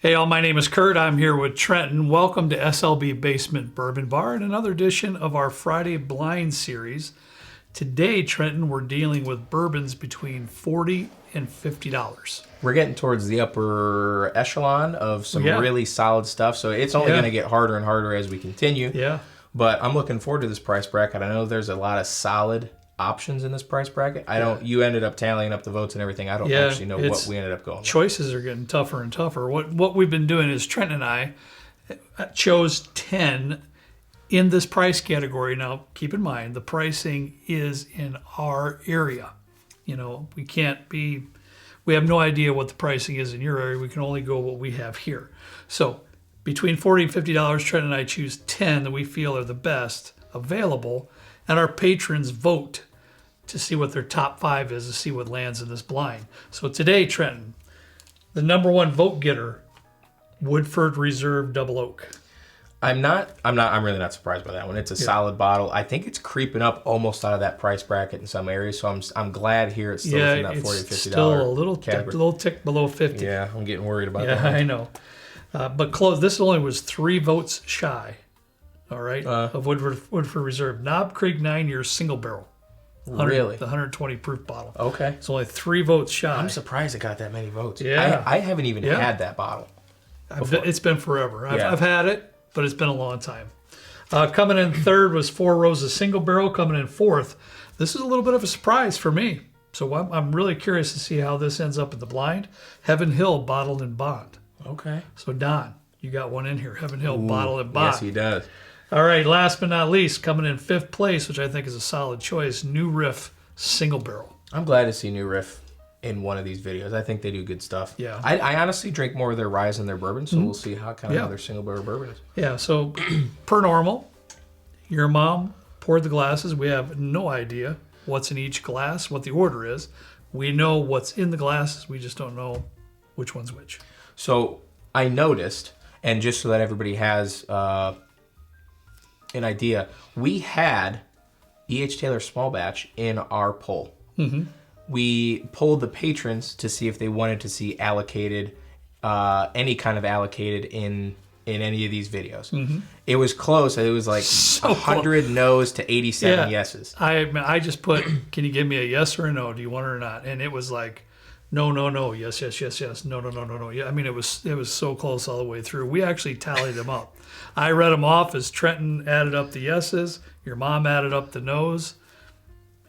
Hey all, my name is Kurt. I'm here with Trenton. Welcome to SLB Basement Bourbon Bar and another edition of our Friday Blind series. Today, Trenton, we're dealing with bourbons between $40 and $50. We're getting towards the upper echelon of some really solid stuff, so it's only going to get harder and harder as we continue. Yeah. But I'm looking forward to this price bracket. I know there's a lot of solid options in this price bracket. You ended up tallying up the votes and everything. I don't actually know what we ended up going with. Choices are getting tougher and tougher. What we've been doing is Trent and I chose 10 in this price category. Now, keep in mind, the pricing is in our area. You know, we have no idea what the pricing is in your area. We can only go what we have here. So between $40 and $50, Trent and I choose 10 that we feel are the best available, and our patrons vote to see what their top 5 is, to see what lands in this blind. So today, Trenton, the number one vote getter, Woodford Reserve Double Oak. I'm really not surprised by that one. It's a solid bottle. I think it's creeping up almost out of that price bracket in some areas, so I'm glad here it's still in that $40 to $50 still a little tick below 50. Yeah, I'm getting worried about that. Yeah, I know. But close. This only was 3 votes shy, all right, of Woodford Reserve. Knob Creek 9 year single barrel. Really? The 120 proof bottle. Okay. It's only 3 votes shy. I'm surprised it got that many votes. Yeah. I haven't even had that bottle before. It's been forever. I've had it, but it's been a long time. Coming in third was 4 Roses single barrel. Coming in fourth, this is a little bit of a surprise for me. So I'm really curious to see how this ends up in the blind. Heaven Hill bottled in bond. Okay. So Don, you got one in here. Heaven Hill bottled in bond. Yes, he does. All right, last but not least, coming in 5th place, which I think is a solid choice, New Riff Single Barrel. I'm glad to see New Riff in one of these videos. I think they do good stuff. Yeah. I honestly drink more of their rye than their bourbon, so we'll see how their single barrel bourbon is. Yeah, so per normal, your mom poured the glasses. We have no idea what's in each glass, what the order is. We know what's in the glasses. We just don't know which one's which. So I noticed, and just so that everybody has an idea, we had E.H. Taylor Small Batch in our poll. Mm-hmm. We polled the patrons to see if they wanted to see allocated, any kind of allocated in any of these videos. Mm-hmm. It was close. It was like 100 no's to 87 yeses. I just put, can you give me a yes or a no? Do you want it or not? And it was like, no, no, no, yes, yes, yes, yes, no, no, no, no, no. Yeah, I mean, it was so close all the way through. We actually tallied them up. I read them off as Trenton added up the yeses, your mom added up the no's,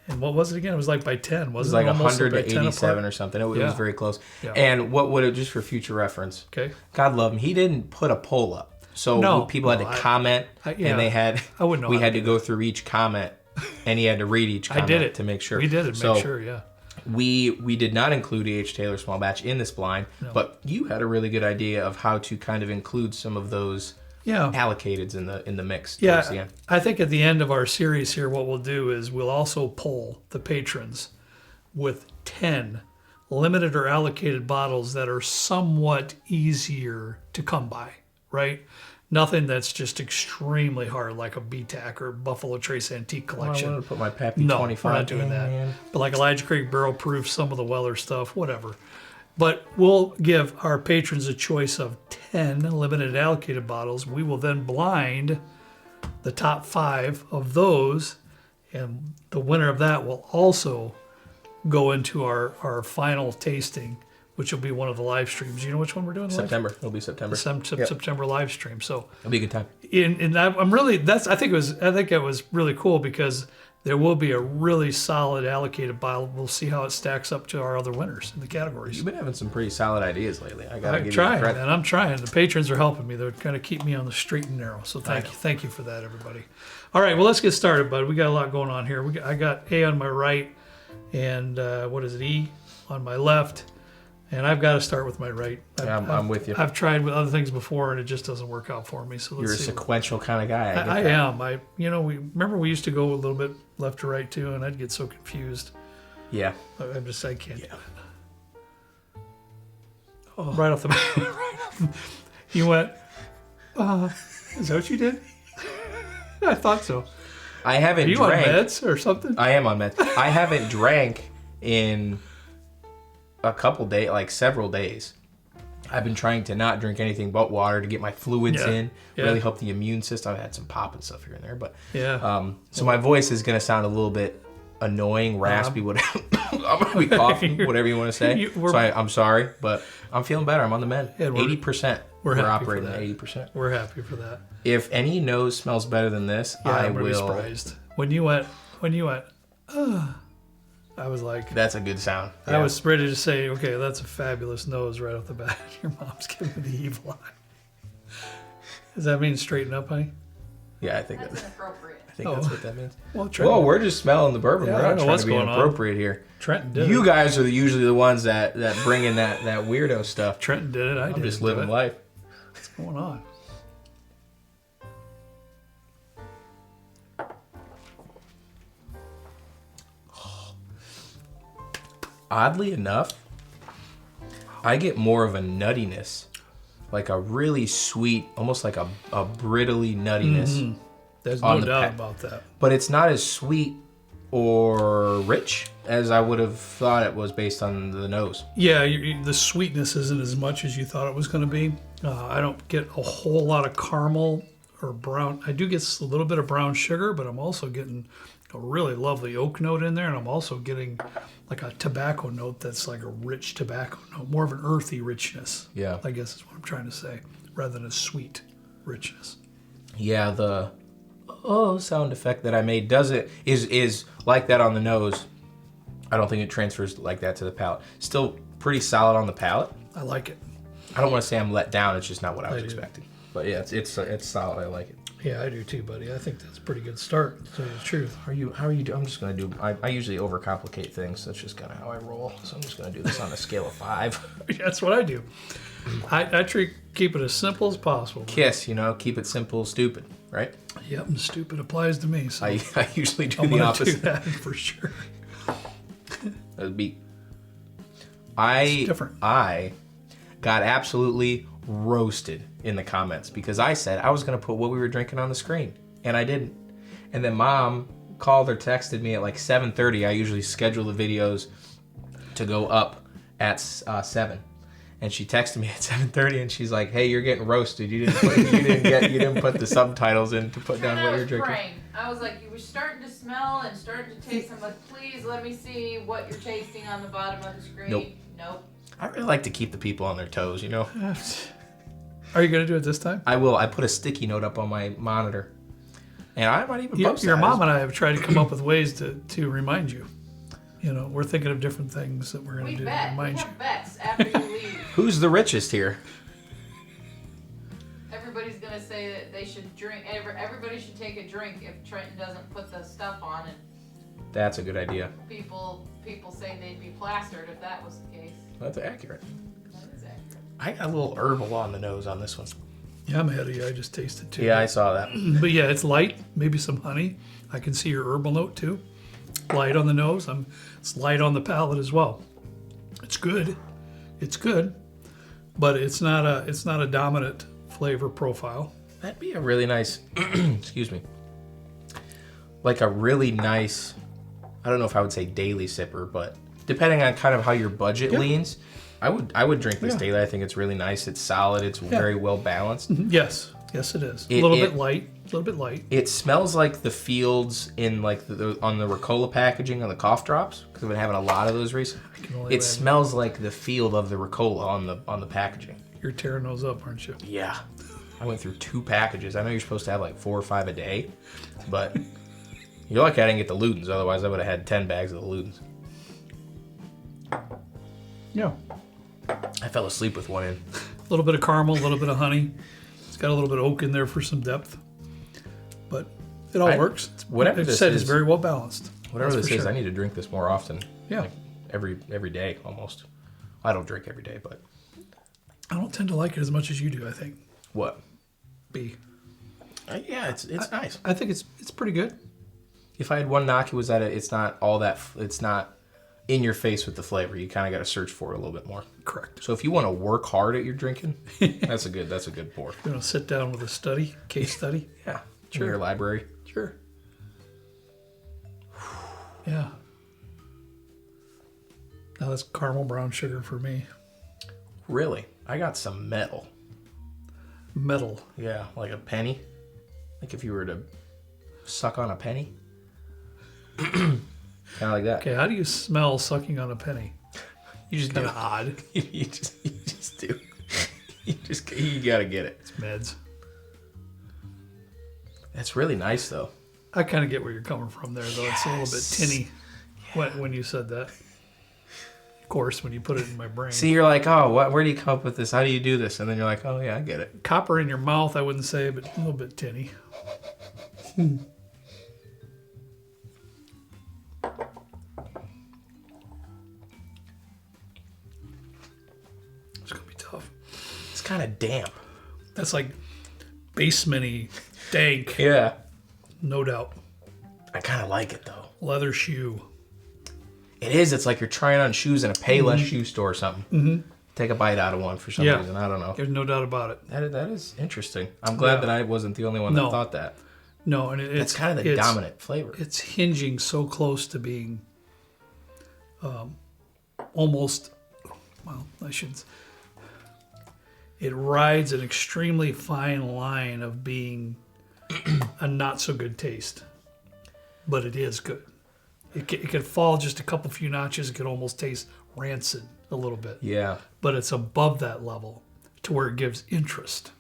and what was it again? It was like by 10, wasn't it? It was like 100 to 87 or something. It was very close. Yeah. And what would it, just for future reference, God love him, he didn't put a poll up. So people had to comment, and we had to go through each comment, and he had to read each comment to make sure. We did it, make sure, yeah. We did not include E.H. Taylor Small Batch in this blind, but you had a really good idea of how to kind of include some of those allocateds in the mix. Yeah, the end. I think at the end of our series here, what we'll do is we'll also poll the patrons with 10 limited or allocated bottles that are somewhat easier to come by, right? Nothing that's just extremely hard, like a BTAC or Buffalo Trace Antique Collection. I wanted to put my Pappy 25. We're not doing that. Man. But like Elijah Craig Barrel Proof, some of the Weller stuff, whatever. But we'll give our patrons a choice of 10 limited allocated bottles. We will then blind the top 5 of those, and the winner of that will also go into our final tasting, which will be one of the live streams. You know which one we're doing? September. It'll be September. September live stream. So it'll be a good time. And I'm really I think it was really cool because there will be a really solid allocated bottle. We'll see how it stacks up to our other winners in the categories. You've been having some pretty solid ideas lately. I gotta give you credit. Man, I'm trying. The patrons are helping me. They're going to keep me on the straight and narrow. So thank you for that, everybody. All right, well, let's get started, bud. We got a lot going on here. I got A on my right, and E on my left. And I've got to start with my right. I'm with you. I've tried with other things before, and it just doesn't work out for me. So you're a sequential kind of guy. I am. We used to go a little bit left to right too, and I'd get so confused. Yeah. I can't do it. Oh. Right off the bat. You went, is that what you did? I thought so. I haven't drank. Are you on meds or something? I am on meds. I haven't drank in a couple days, like several days. I've been trying to not drink anything but water to get my fluids in. Yeah. Really help the immune system. I've had some pop and stuff here and there, but so my voice is going to sound a little bit annoying, raspy, whatever. I'm going to be coughing, whatever you want to say. So I'm sorry, but I'm feeling better. I'm on the mend. 80%. We're operating at 80%. We're happy for that. If any nose smells better than this, I'm gonna be surprised. When you went, I was like, that's a good sound. I was ready to say, okay, that's a fabulous nose right off the bat. Your mom's giving me the evil eye. Does that mean straighten up, honey? Yeah, I think that's inappropriate. I think that's what that means. Well, Whoa, we're just smelling the bourbon. Yeah, We're not trying to be inappropriate here. Trenton did You it. guys are usually the ones that bring in that weirdo stuff. Trenton did it. I'm just living life. What's going on? Oddly enough, I get more of a nuttiness, like a really sweet, almost like a brittly nuttiness. There's no doubt about that. But it's not as sweet or rich as I would have thought it was based on the nose. Yeah, the sweetness isn't as much as you thought it was going to be. I don't get a whole lot of caramel or brown. I do get a little bit of brown sugar, but I'm also getting a really lovely oak note in there, and I'm also getting like a tobacco note that's like a rich tobacco note, more of an earthy richness. Yeah. I guess is what I'm trying to say, rather than a sweet richness. Yeah, the sound effect that I made is like that on the nose. I don't think it transfers like that to the palate. Still pretty solid on the palate. I like it. I don't want to say I'm let down. It's just not what I was expecting. But yeah, it's solid. I like it. Yeah, I do too, buddy. I think that's a pretty good start, to tell you the truth. How are you doing? I'm just gonna do. I usually overcomplicate things. That's just kind of how I roll. So I'm just gonna do this on a scale of 5. That's what I do. I keep it as simple as possible. KISS, keep it simple, stupid, right? Yep, and stupid applies to me. So I usually do I'm the gonna opposite. do that for sure. That'd be. It's different. I got absolutely roasted in the comments because I said I was going to put what we were drinking on the screen, and I didn't. And then Mom called or texted me at like 7:30. I usually schedule the videos to go up at 7. And she texted me at 7:30, and she's like, "Hey, you're getting roasted. You didn't put the subtitles in to put down what you're drinking." I was like, you were starting to smell and starting to taste. I'm like, please let me see what you're tasting on the bottom of the screen. Nope. I really like to keep the people on their toes, Are you going to do it this time? I will. I put a sticky note up on my monitor, and I might even post Your that. mom and I have tried to come up with ways to remind you. We're thinking of different things that we're going to do to remind you. We have bets after you leave. Who's the richest here? Everybody's going to say that they should drink. Everybody should take a drink if Trenton doesn't put the stuff on, and That's a good idea. people say they'd be plastered if that was the case. That's accurate. That is accurate. I got a little herbal on the nose on this one. Yeah, I'm ahead of you. I just tasted too. Yeah, I saw that. But yeah, it's light. Maybe some honey. I can see your herbal note too. Light on the nose. It's light on the palate as well. It's good. It's good, but it's not a dominant flavor profile. That'd be a really nice, excuse me, like a really nice, I don't know if I would say daily sipper, but depending on kind of how your budget leans, I would drink this daily. I think it's really nice. It's solid. It's very well balanced. Yes, it is. A little bit light. It smells like the fields in like on the Ricola packaging on the cough drops, because I've been having a lot of those recently. It smells like the field of the Ricola on the packaging. You're tearing those up, aren't you? Yeah. I went through 2 packages. I know you're supposed to have like 4 or 5 a day, but you're lucky I didn't get the Ludens. Otherwise, I would have had 10 bags of the Ludens. Yeah. I fell asleep with one in. A little bit of caramel, a little bit of honey. It's got a little bit of oak in there for some depth. But it all works. Whatever this is, it's very well balanced. Whatever this is, I need to drink this more often. Yeah. Like every day almost. I don't drink every day, but I don't tend to like it as much as you do, I think. What? B. Yeah, it's nice. I think it's pretty good. If I had one knock, it was that it's not all that. It's not in your face with the flavor. You kind of got to search for it a little bit more. Correct. So if you want to work hard at your drinking, that's a good pour. You want to sit down with a case study? Yeah, sure. In your library. Sure. Yeah. Now that's caramel brown sugar for me. Really? I got some metal. Metal. Yeah, like a penny. Like if you were to suck on a penny. Kind of like that. Okay, how do you smell sucking on a penny? You just Kind do of odd. you just do. You gotta get it. It's meds. That's really nice though. I kind of get where you're coming from there, though. It's a little bit tinny when you said that. Of course, when you put it in my brain. See, you're like, oh, where do you come up with this? How do you do this? And then you're like, oh yeah, I get it. Copper in your mouth, I wouldn't say, but a little bit tinny. It's gonna be tough. It's kind of damp. That's like basement-y, dank, Yeah. no doubt. I kind of like it though. Leather shoe. It is. It's like you're trying on shoes in a Payless shoe store or something. Mm-hmm. Take a bite out of one for some reason. I don't know. There's no doubt about it. That is interesting. I'm glad that I wasn't the only one that thought that. No, and It's kind of the dominant flavor. It's hinging so close to being almost, well, it rides an extremely fine line of being a not so good taste, but it is good. It could fall just a couple few notches. It could almost taste rancid a little bit. Yeah. But it's above that level to where it gives interest.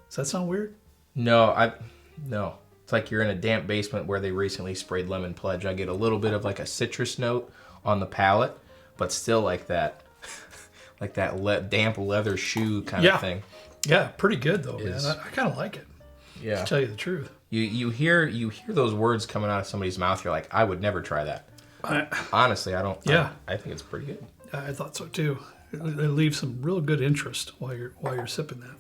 Does that sound weird? No. It's like you're in a damp basement where they recently sprayed lemon pledge. I get a little bit of like a citrus note on the palate, but still like that, damp leather shoe kind of thing. Yeah, pretty good though, man. I kind of like it. Yeah. To tell you the truth. You hear those words coming out of somebody's mouth. You're like, I would never try that. Honestly, I don't. Yeah. I think it's pretty good. I thought so too. It leaves some real good interest while you're sipping that.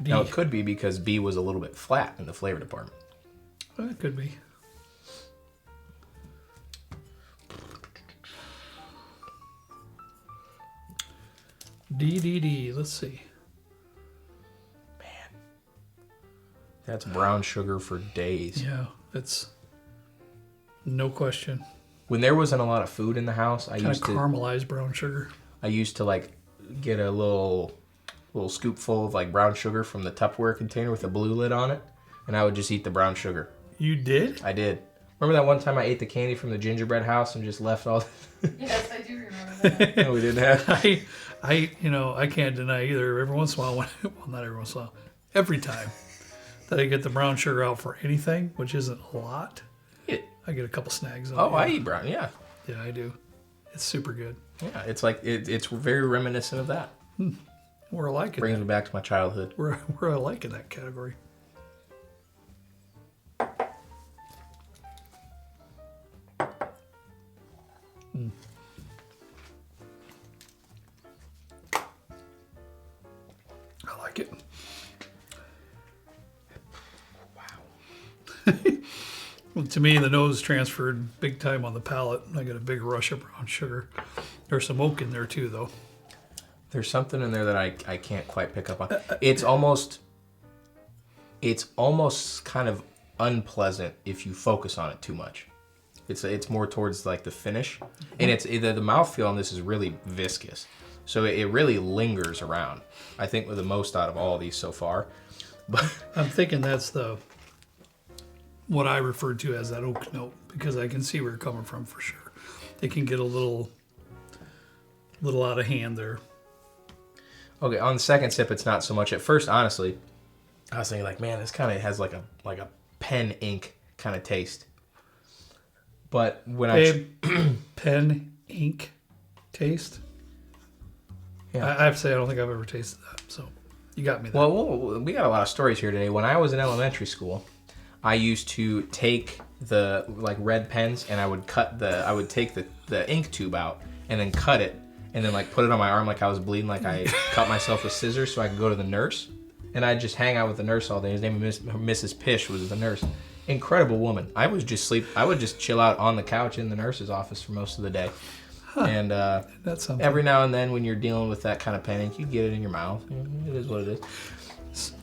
Now it could be because B was a little bit flat in the flavor department. Well, it could be. DDD. Let's see. Man, that's brown sugar for days. Yeah, it's no question. When there wasn't a lot of food in the house, I used to caramelized brown sugar. I used to like get a little scoopful of like brown sugar from the Tupperware container with a blue lid on it, and I would just eat the brown sugar. You did? I did. Remember that one time I ate the candy from the gingerbread house and just left all? Yes, I do remember that. No, we didn't have. I can't deny either. Every once in a while, well, not every once in a while, every time that I get the brown sugar out for anything, which isn't a lot, I get a couple snags. I eat brown. Yeah. Yeah, I do. It's super good. Yeah, it's like it's very reminiscent of that. We're alike. Brings me back to my childhood. We're alike in that category. I like it. Wow. Well, to me, the nose transferred big time on the palate. I got a big rush of brown sugar. There's some oak in there too, though. There's something in there that I can't quite pick up on. It's almost kind of unpleasant if you focus on it too much. It's more towards like the finish, and the mouthfeel on this is really viscous, so it really lingers around. I think with the most out of all of these so far. But I'm thinking that's what I referred to as that oak note, because I can see where you're coming from for sure. It can get a little out of hand there. Okay, on the second sip, it's not so much. At first, honestly, I was thinking like, man, this kind of has like a pen ink kind of taste. But when pen ink taste. Yeah, I have to say I don't think I've ever tasted that. So you got me there. Well, we got a lot of stories here today. When I was in elementary school, I used to take the like red pens and I would take the ink tube out and then cut it and then like put it on my arm like I was bleeding, like I cut myself with scissors so I could go to the nurse. And I'd just hang out with the nurse all day. His name was Mrs. Pish was the nurse. Incredible woman. I would just chill out on the couch in the nurse's office for most of the day. Huh. And that's something. Every now and then when you're dealing with that kind of panic, you get it in your mouth. It is what it is.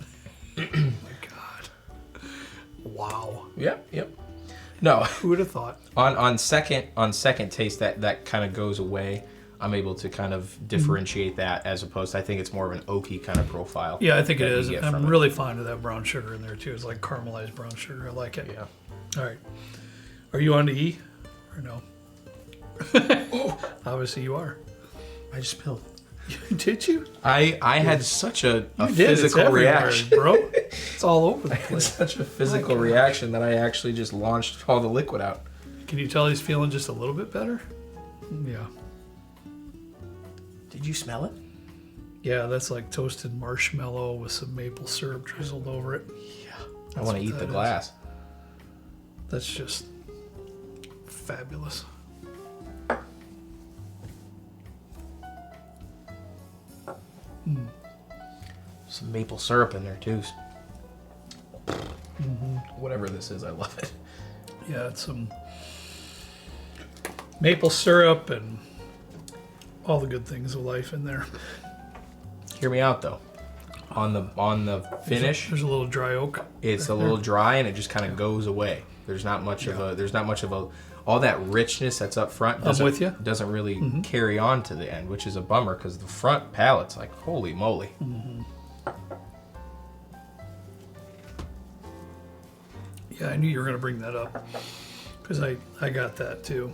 Oh my God. Wow. Yep. No. Who would have thought? On second taste, that kind of goes away. I'm able to kind of differentiate that as opposed to, I think it's more of an oaky kind of profile. Yeah, I think it that you is. get I'm from it. really fond of that brown sugar in there too. It's like caramelized brown sugar. I like it. Yeah. All right. Are you on to E or no? Obviously you are. I just spilled. Did you? I had such a You did. It's physical everywhere, reaction. bro. It's all over the I had place. such a physical God. reaction that I actually just launched all the liquid out. Can you tell he's feeling just a little bit better? Yeah. Did you smell it? Yeah, that's like toasted marshmallow with some maple syrup drizzled over it. Yeah. I That's want to what eat that the is. glass. That's just fabulous. Some maple syrup in there too. Whatever this is, I love it. Yeah, it's some maple syrup and all the good things of life in there. Hear me out though. On the finish, There's a little dry oak. it's a little dry and it just kind of goes away. There's not much of a all that richness that's up front I'm with you. doesn't really carry on to the end, which is a bummer because the front palate's like holy moly. Yeah, I knew you were going to bring that up because I got that too.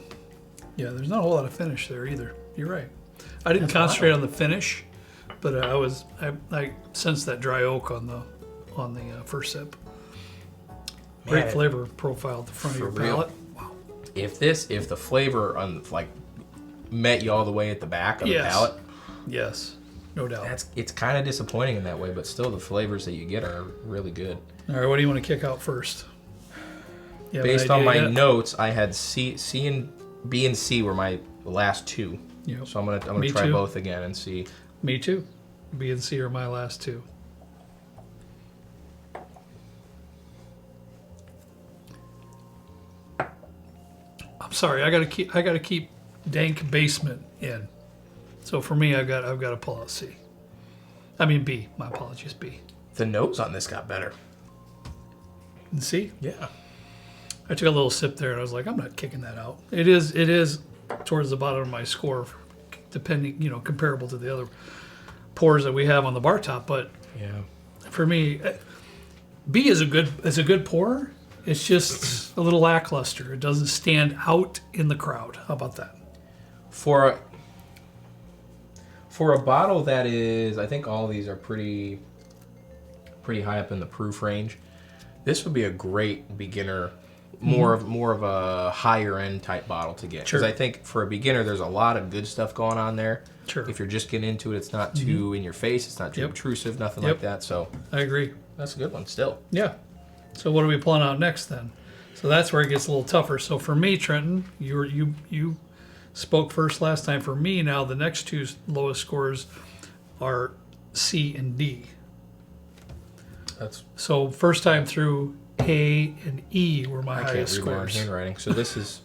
Yeah, there's not a whole lot of finish there either. You're right. I didn't concentrate on the finish, but I sensed that dry oak on the first sip. Great Man, flavor profile at the front of for your real. palate. Wow. If the flavor on like met you all the way at the back of the Yes. palate, Yes, no doubt. it's kind of disappointing in that way, but still the flavors that you get are really good. All right, what do you want to kick out first? You have an Based on idea my yet? notes, I had C and B and C were my last two. Yep. So I'm gonna Me try too. both again and see. Me too. B and C are my last two. I'm sorry, I gotta keep dank basement in. So for me, I've got to pull out C. I mean B. My apologies, B. The nose on this got better. And C. Yeah. I took a little sip there and I was like, I'm not kicking that out. It is towards the bottom of my score, depending, comparable to the other pours that we have on the bar top. But Yeah. for me, B is a good pour. It's just a little lackluster. It doesn't stand out in the crowd. How about that? For a bottle that is, I think all these are pretty high up in the proof range. This would be a great beginner, more of a higher end type bottle to get. Because Sure. I think for a beginner, there's a lot of good stuff going on there. Sure. If you're just getting into it, it's not too in your face. It's not too Yep. obtrusive. Nothing Yep. like that. So I agree. that's a good one. Still. Yeah. So what are we pulling out next then? So that's where it gets a little tougher. So for me, Trenton, you spoke first last time. For me now, the next two lowest scores are C and D. That's So first time through, A and E were my I can't highest read my own scores. handwriting. So this is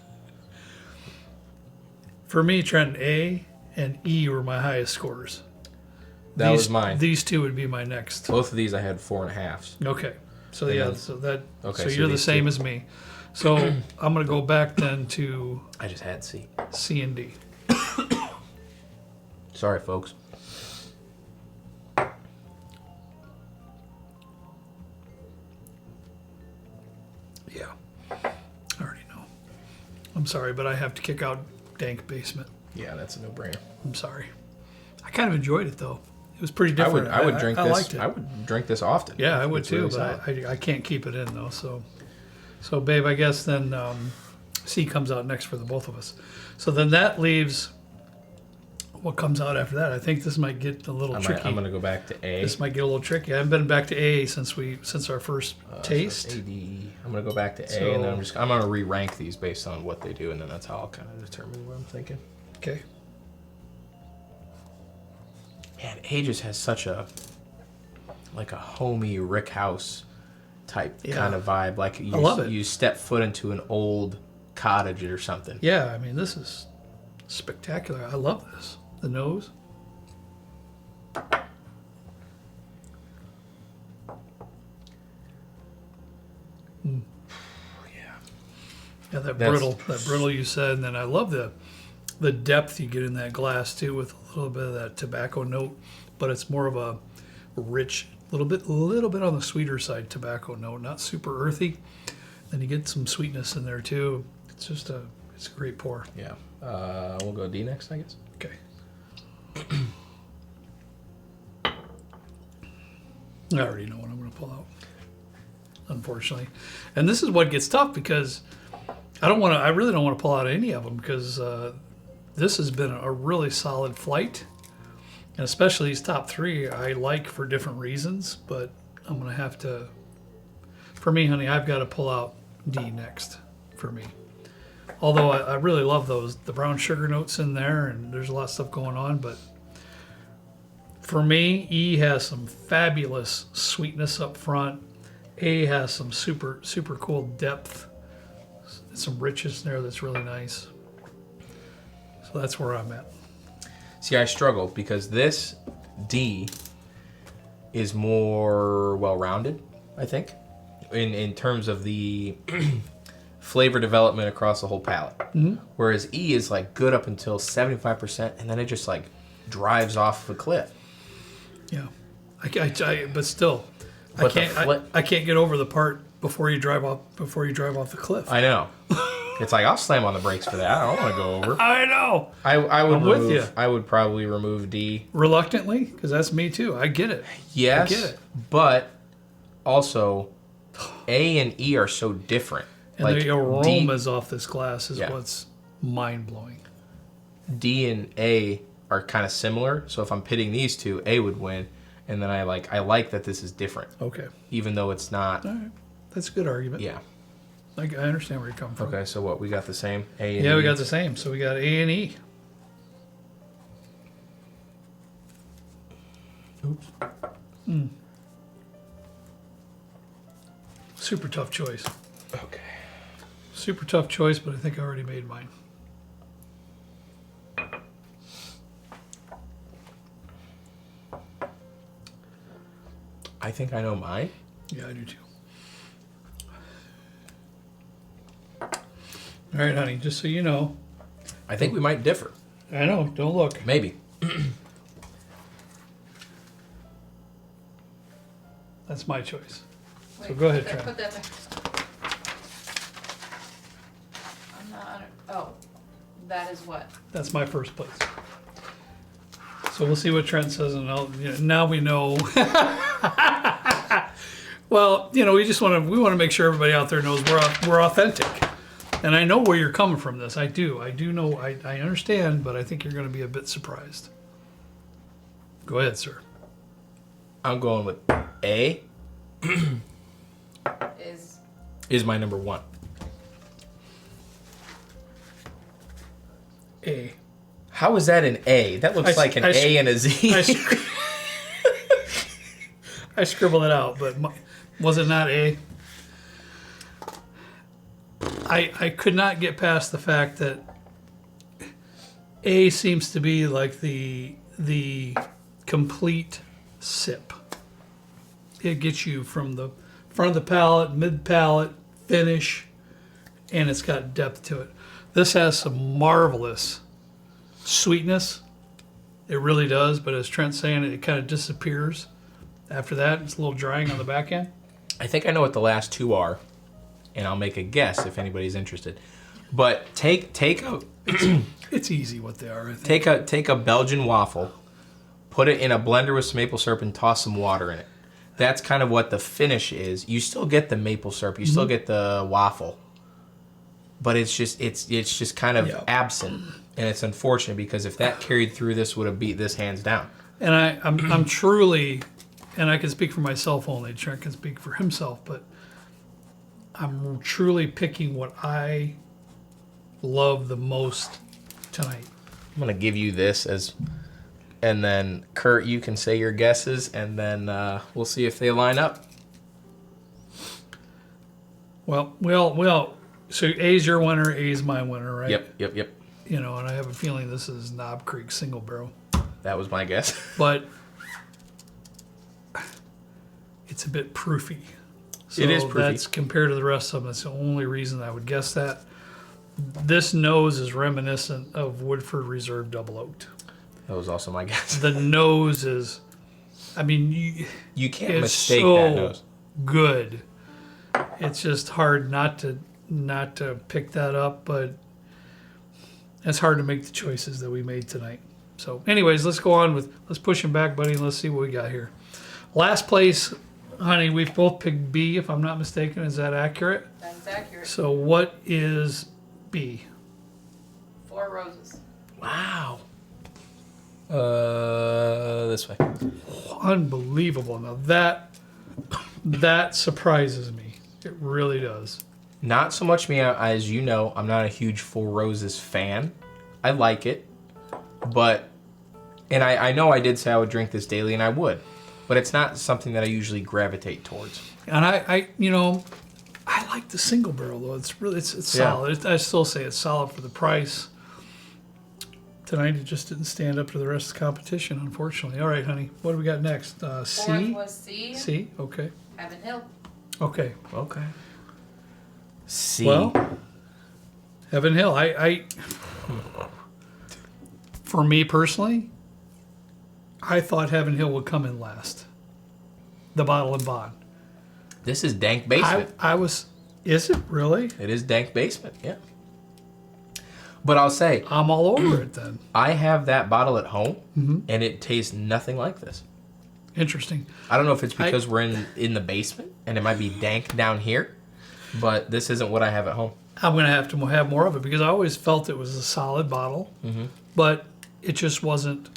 For me, Trenton, A and E were my highest scores. that was mine. These two would be my next. Both of these I had 4.5s. Okay. So And yeah, then- so that Okay, so so you're the these same two. as me. So I'm gonna go back then to I just had C. C and D. Sorry, folks. Yeah. I already know. I'm sorry, but I have to kick out Dank Basement. Yeah, that's a no-brainer. I'm sorry. I kind of enjoyed it though. It was pretty I different. would drink I this. liked it. I would drink this often. Yeah, I would It's too, really but solid. I can't keep it in though. So babe, I guess then C comes out next for the both of us. So then that leaves what comes out after that. I think this might get a little tricky. I'm gonna go back to A. This might get a little tricky. I haven't been back to A since our first taste. So AD. I'm gonna go back to So- A, and then I'm gonna re-rank these based on what they do, and then that's how I'll kind of determine what I'm thinking. Okay. Man, A just has such a homey Rick House type Yeah. kind of vibe. Like you, I love it. You step foot into an old cottage or something. Yeah, I mean this is spectacular. I love this. The nose. Yeah. Yeah, that That's- brittle you said, and then I love the the depth you get in that glass too, with a little bit of that tobacco note, but it's more of a rich, little bit on the sweeter side tobacco note, not super earthy. Then you get some sweetness in there too. It's a great pour. Yeah. We'll go D next, I guess. Okay. I already know what I'm going to pull out, unfortunately. And this is what gets tough because I really don't want to pull out any of them because this has been a really solid flight. And especially these top three I like for different reasons, but I'm going to have to, for me, honey, I've got to pull out D next for me. Although I really love the brown sugar notes in there, and there's a lot of stuff going on, but for me, E has some fabulous sweetness up front. A has some super, super cool depth, some richness there that's really nice. So that's where I'm at. See, I struggle because this D is more well-rounded, I think, in terms of the flavor development across the whole palate. Mm-hmm. Whereas E is like good up until 75%, and then it just like drives off a cliff. Yeah, but still, But I can't get over the part before you drive off the cliff. I know. It's like I'll slam on the brakes for that. I don't want to go over. I know. I would I'm remove, with you. I would probably remove D. Reluctantly, because that's me too. I get it. Yes, I get it. but also A and E are so different. And like the aromas off this glass is Yeah. what's mind blowing. D and A are kind of similar. So if I'm pitting these two, A would win. And then I like that this is different, Okay, even though it's not. all right, that's a good argument. Yeah. I understand where you're coming from. Okay, so what, we got the same A and Yeah, E? we got the same. So we got A and E. Oops. Super tough choice. Okay. Super tough choice, but I think I already made mine. I think I know mine. Yeah, I do too. All right, honey, just so you know. I think we might differ. I know, don't look. Maybe. That's my choice. So Wait, go ahead, put that- Trent. Put that back. I'm not. Oh, that is what? That's my first place. So we'll see what Trent says, and now we know. Well, we want to make sure everybody out there knows we're authentic, and I know where you're coming from. This I do know. I understand, but I think you're going to be a bit surprised. Go ahead, sir. I'm going with A is my number one. A. How is that an A? That looks like an A and a Z. I scribbled it out, but was it not A? I could not get past the fact that A seems to be like the complete sip. It gets you from the front of the palate, mid palate, finish, and it's got depth to it. This has some marvelous sweetness. It really does, but as Trent's saying, it kind of disappears. After that, it's a little drying on the back end. I think I know what the last two are, and I'll make a guess if anybody's interested. But take a It's easy what they are, I think. take a Belgian waffle, put it in a blender with some maple syrup, and toss some water in it. That's kind of what the finish is. You still get the maple syrup, you still get the waffle, but it's just kind of absent, and it's unfortunate because if that carried through, this would have beat this hands down. And I'm truly, and I can speak for myself only, Trent can speak for himself, but I'm truly picking what I love the most tonight. I'm gonna give you this and then Kurt, you can say your guesses, and then we'll see if they line up. Well. So A's your winner, A's my winner, right? Yep. And I have a feeling this is Knob Creek single barrel, That was my guess. but it's a bit proofy. So It is proofy. That's compared to the rest of them. That's the only reason I would guess that. This nose is reminiscent of Woodford Reserve Double Oaked. That was also my guess. The nose is, I mean, You can't it's mistake so that nose. good. It's just hard not to pick that up, but it's hard to make the choices that we made tonight. So, anyways, let's go on with, let's push him back, buddy, and let's see what we got here. Last place, honey, we've both picked B, if I'm not mistaken. Is that accurate? That's accurate. So, what is B? Four Roses. Wow. This way. Unbelievable. Now, that surprises me. It really does. Not so much me, as you know, I'm not a huge Four Roses fan. I like it, but, and I know I did say I would drink this daily, and I would, but it's not something that I usually gravitate towards. And I like the single barrel though. It's really it's solid. I still say it's solid for the price. Tonight it just didn't stand up to the rest of the competition, unfortunately. All right, honey, what do we got next? C. Fourth was C. C. Okay. Heaven Hill. Okay. Okay. C. Well, Heaven Hill. I for me personally, I thought Heaven Hill would come in last. The Bottle and Bond. This is Dank Basement. I was. Is it really? It is Dank Basement, yeah. But I'll say, I'm all over it then. I have that bottle at home, and it tastes nothing like this. Interesting. I don't know if it's because we're in the basement, and it might be dank down here, but this isn't what I have at home. I'm going to have more of it because I always felt it was a solid bottle, but it just wasn't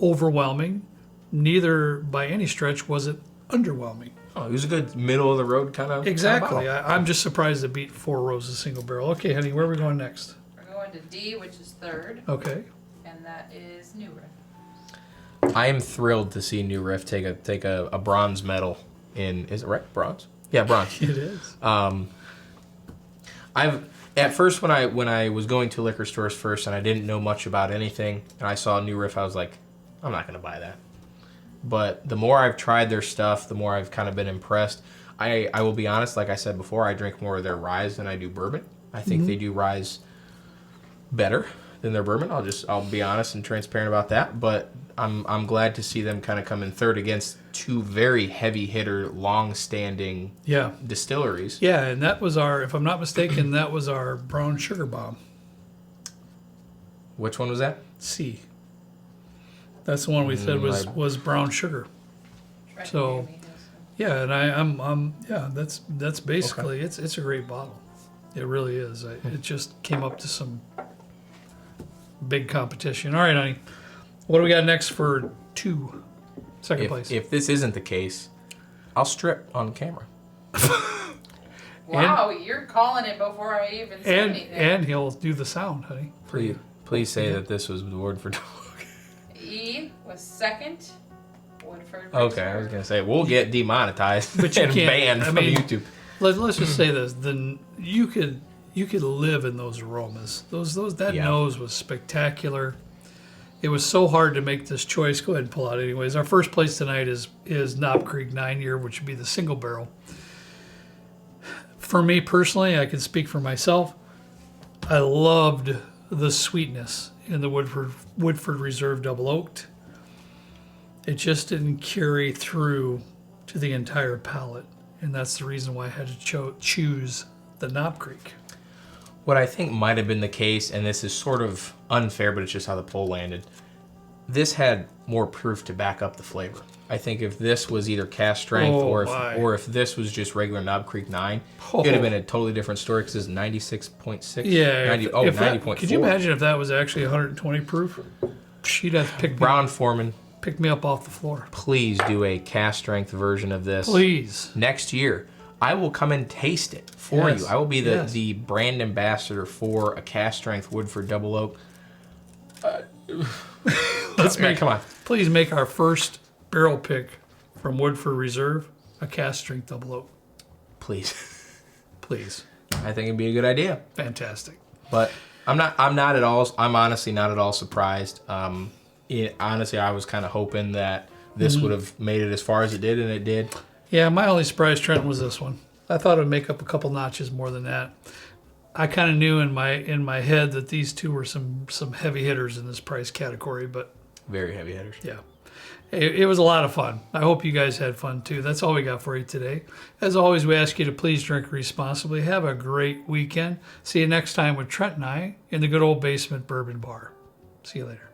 overwhelming. Neither by any stretch was it underwhelming. Oh, it was a good middle of the road kind of Exactly. I'm just surprised it beat Four Roses single barrel. Okay, honey, where are we going next? We're going to D, which is third, Okay. and that is New Riff. I am thrilled to see New Riff take a bronze medal in, is it right? Bronze? Yeah, bronze. It is. I've at first when I was going to liquor stores first and I didn't know much about anything and I saw New Riff, I was like, I'm not gonna buy that. But the more I've tried their stuff, the more I've kind of been impressed. I will be honest, like I said before, I drink more of their rye than I do bourbon. I think they do rye better than their bourbon. I'll be honest and transparent about that. But I'm glad to see them kind of come in third against two very heavy hitter, long standing distilleries. Yeah, and that was our, if I'm not mistaken, that was our brown sugar bomb. Which one was that? C. That's the one we said was brown sugar. Right So- near me, Yeah, and I'm that's basically it's a great bottle. It really is. It just came up to some big competition. All right, honey. What do we got next for second place? If this isn't the case, I'll strip on camera. Wow, you're calling it before I even say anything. And he'll do the sound, honey. Please say that this was the word for dog. E was second. Woodford. Okay, I was gonna say we'll get demonetized But you and can't- banned I from mean, YouTube. Let's just say this: then you could live in those aromas. That nose was spectacular. It was so hard to make this choice. Go ahead and pull out, anyways. Our first place tonight is Knob Creek 9-year, which would be the single barrel. For me personally, I can speak for myself. I loved the sweetness in the Woodford Reserve Double Oaked. It just didn't carry through to the entire palate, and that's the reason why I had to choose the Knob Creek. What I think might have been the case, and this is sort of unfair, but it's just how the poll landed. This had more proof to back up the flavor. I think if this was either cast strength or if this was just regular Knob Creek 9, it would have been a totally different story because it's 96.6. Yeah. 90.4. Could you imagine if that was actually 120 proof? She'd have to Brown Foreman, pick me up off the floor. please do a cast strength version of this. Please. Next year, I will come and taste it for Yes. you. I will be Yes. the brand ambassador for a cast strength Woodford Double Oak. Come on. Please make our first barrel pick from Woodford Reserve a cast strength double oak. Please. Please. I think it'd be a good idea. Fantastic. But I'm honestly not at all surprised. Honestly, I was kind of hoping that this would have made it as far as it did, and it did. Yeah, my only surprise, Trent, was this one. I thought it would make up a couple notches more than that. I kind of knew in my head that these two were some heavy hitters in this price category, but Very heavy hitters. yeah. It was a lot of fun. I hope you guys had fun too. That's all we got for you today. As always, we ask you to please drink responsibly. Have a great weekend. See you next time with Trent and I in the good old basement bourbon bar. See you later.